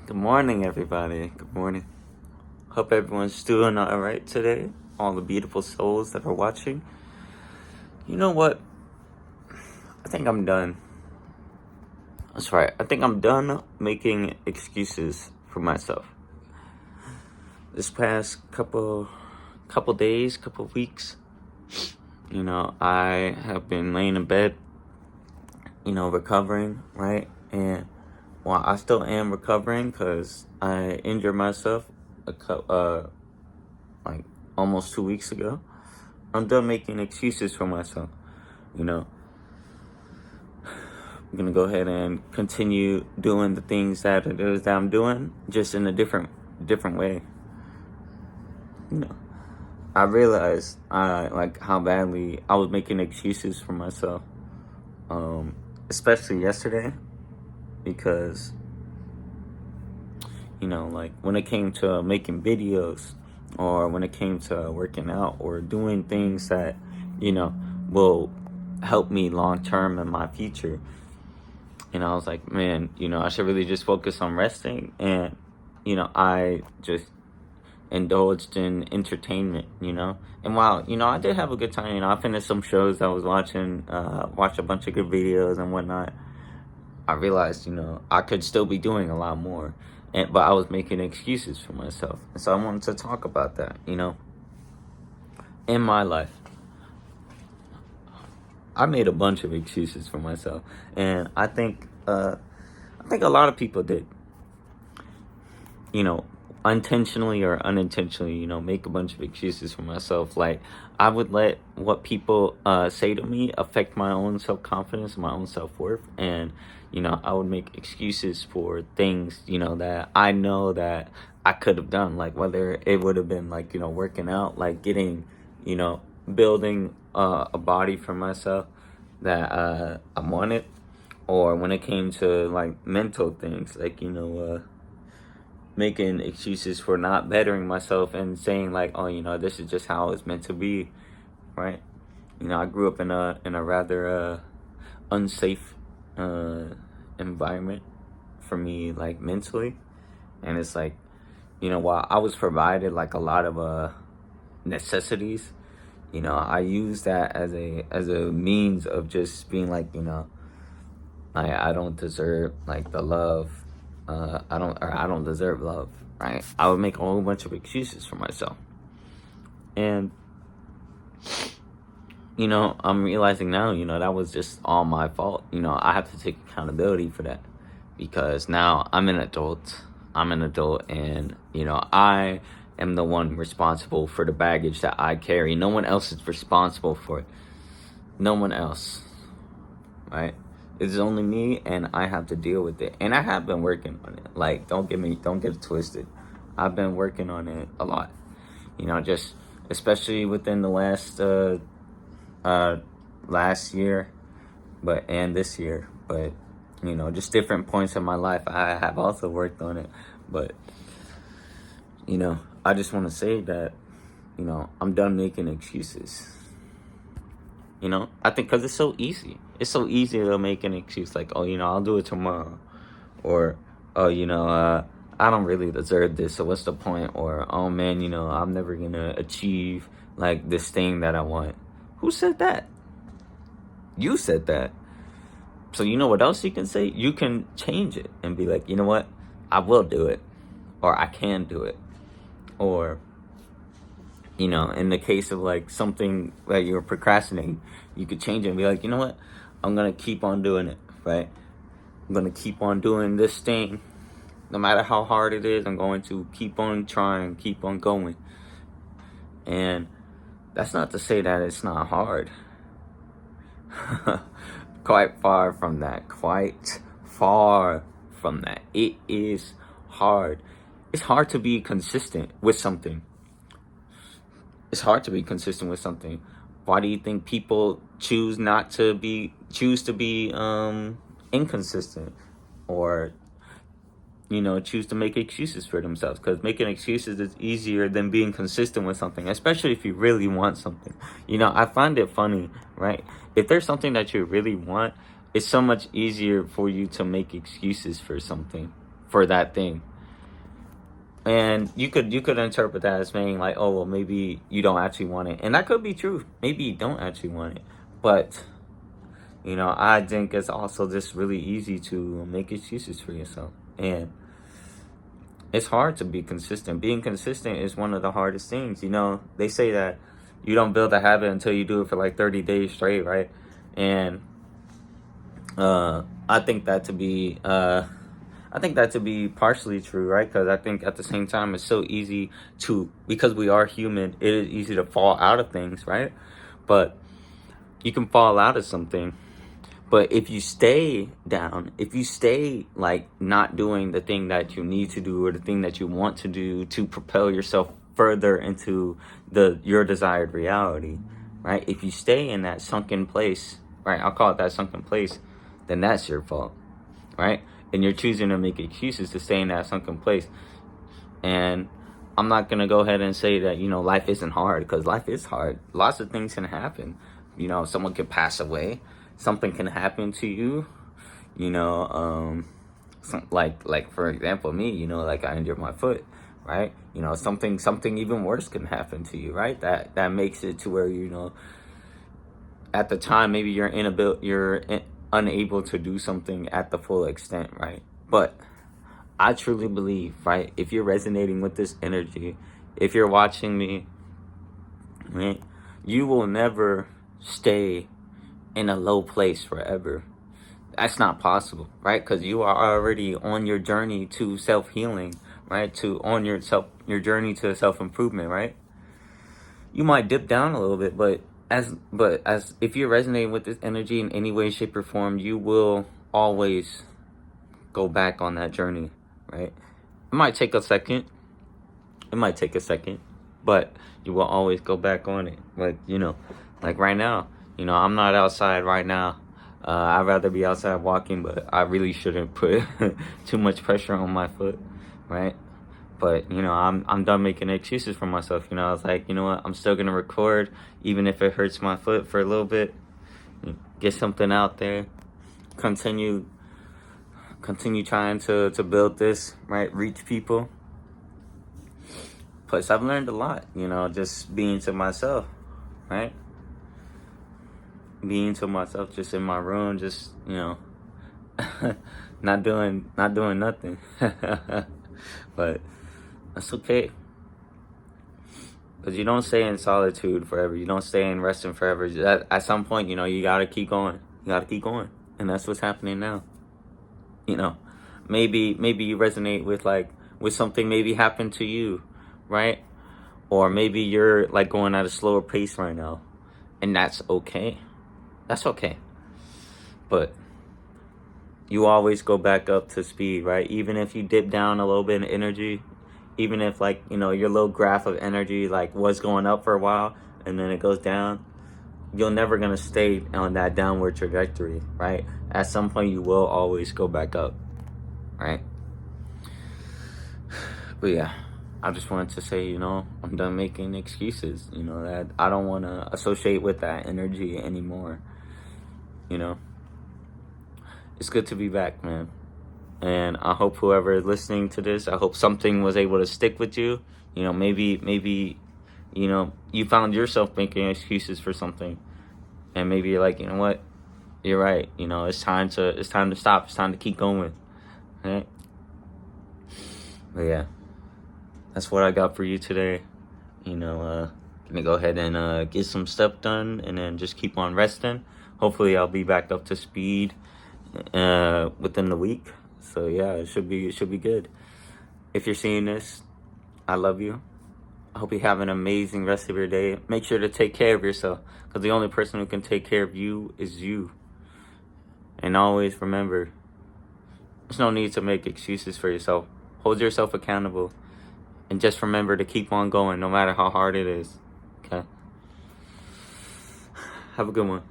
Good morning, everybody. Good morning. Hope everyone's doing all right today. All the beautiful souls that are watching. You know what? I think I'm done. That's right. I think I'm done making excuses for myself. This past couple days, couple weeks, I have been laying in bed, recovering, right? And while I still am recovering because I injured myself like almost 2 weeks ago, I'm done making excuses for myself. I'm gonna go ahead and continue doing the things that it is that I'm doing, just in a different way. I realized how badly I was making excuses for myself, especially yesterday, because when it came to making videos, or when it came to working out or doing things that will help me long term in my future. I was like, man, I should really just focus on resting. And, I just indulged in entertainment, And while, I did have a good time, I finished some shows I was watching, watched a bunch of good videos and whatnot. I realized, I could still be doing a lot more. But I was making excuses for myself. And so I wanted to talk about that, in my life. I made a bunch of excuses for myself, and I think a lot of people did, unintentionally or unintentionally, make a bunch of excuses for myself. Like, I would let what people say to me affect my own self-confidence, my own self-worth, and I would make excuses for things that I know that I could have done, like whether it would have been like working out, like getting building a body for myself that I wanted, or when it came to like mental things, like making excuses for not bettering myself and saying like, oh, this is just how it's meant to be, right? I grew up in a rather unsafe environment for me, like mentally, and it's like, while I was provided like a lot of necessities, I use that as a means of just being like, I don't deserve like the love. I don't deserve love, right? I would make a whole bunch of excuses for myself. And I'm realizing now, that was just all my fault. I have to take accountability for that, because now I'm an adult, and I am the one responsible for the baggage that I carry. No one else is responsible for it. No one else, right? It's only me, and I have to deal with it. And I have been working on it. Like, don't get it twisted. I've been working on it a lot. Just especially within the last year, and this year. But just different points in my life, I have also worked on it. But I just want to say that I'm done making excuses. I think because it's so easy. It's so easy to make an excuse like, oh, I'll do it tomorrow, or oh, I don't really deserve this, so what's the point? Or, oh man, I'm never gonna achieve like this thing that I want. Who said that? You said that. So you know what else you can say? You can change it and be like, you know what? I will do it, or I can do it, or in the case of like something that you're procrastinating, you could change it and be like, you know what? I'm gonna keep on doing it, right? I'm gonna keep on doing this thing. No matter how hard it is, I'm going to keep on trying, keep on going. And that's not to say that it's not hard. Quite far from that. It is hard. It's hard to be consistent with something. Why do you think people choose to be inconsistent, or choose to make excuses for themselves? Because making excuses is easier than being consistent with something, especially if you really want something. I find it funny, right? If there's something that you really want, it's so much easier for you to make excuses for something, for that thing. And you could interpret that as meaning like, oh well, maybe you don't actually want it, and that could be true. Maybe you don't actually want it, but I think it's also just really easy to make excuses for yourself, and it's hard to be consistent. Being consistent is one of the hardest things. They say that you don't build a habit until you do it for like 30 days straight, right? And I think that to be partially true, right? Because I think at the same time it's so easy because we are human, it is easy to fall out of things, right? But you can fall out of something, but if you stay down, if you stay like not doing the thing that you need to do or the thing that you want to do to propel yourself further into your desired reality, right? If you stay in that sunken place, right? I'll call it that sunken place, then that's your fault, right? And you're choosing to make excuses to stay in that sunken place. And I'm not going to go ahead and say that, life isn't hard, because life is hard. Lots of things can happen. Someone can pass away. Something can happen to you. Like for example, me, like I injured my foot, right? Something even worse can happen to you, right? That makes it to where, at the time, maybe you're unable to do something at the full extent, right? But I truly believe, right, if you're resonating with this energy, if you're watching me, right, you will never stay in a low place forever. That's not possible, right? Because you are already on your journey to self-healing, right? On your journey to self-improvement, right? You might dip down a little bit, but as if you're resonating with this energy in any way, shape, or form, you will always go back on that journey, right? It might take a second, but you will always go back on it. Like right now, I'm not outside right now. I'd rather be outside walking, but I really shouldn't put too much pressure on my foot, right? But I'm done making excuses for myself. I was like, you know what, I'm still gonna record even if it hurts my foot for a little bit. Get something out there. Continue trying to build this, right? Reach people. Plus, I've learned a lot, just being to myself, right? Being to myself, just in my room, just not doing nothing. But that's okay, because you don't stay in solitude forever. You don't stay in resting forever. At some point, you gotta keep going. And that's what's happening now. Maybe you resonate with something maybe happened to you, right? Or maybe you're like going at a slower pace right now, and that's okay. That's okay. But you always go back up to speed, right? Even if you dip down a little bit in energy, even if your little graph of energy was going up for a while and then it goes down, you're never gonna stay on that downward trajectory, right? At some point you will always go back up, right? But yeah, I just wanted to say, I'm done making excuses, that I don't want to associate with that energy anymore. It's good to be back, man. And I hope whoever is listening to this, I hope something was able to stick with you. Maybe you found yourself making excuses for something, and maybe you're like, you know what, you're right. It's time to stop. It's time to keep going, right? But yeah, that's what I got for you today. Gonna go ahead and get some stuff done, and then just keep on resting. Hopefully, I'll be back up to speed within the week. So yeah, it should be good. If you're seeing this, I love you. I hope you have an amazing rest of your day. Make sure to take care of yourself, because the only person who can take care of you is you. And always remember, there's no need to make excuses for yourself. Hold yourself accountable, and just remember to keep on going no matter how hard it is. Okay? Have a good one.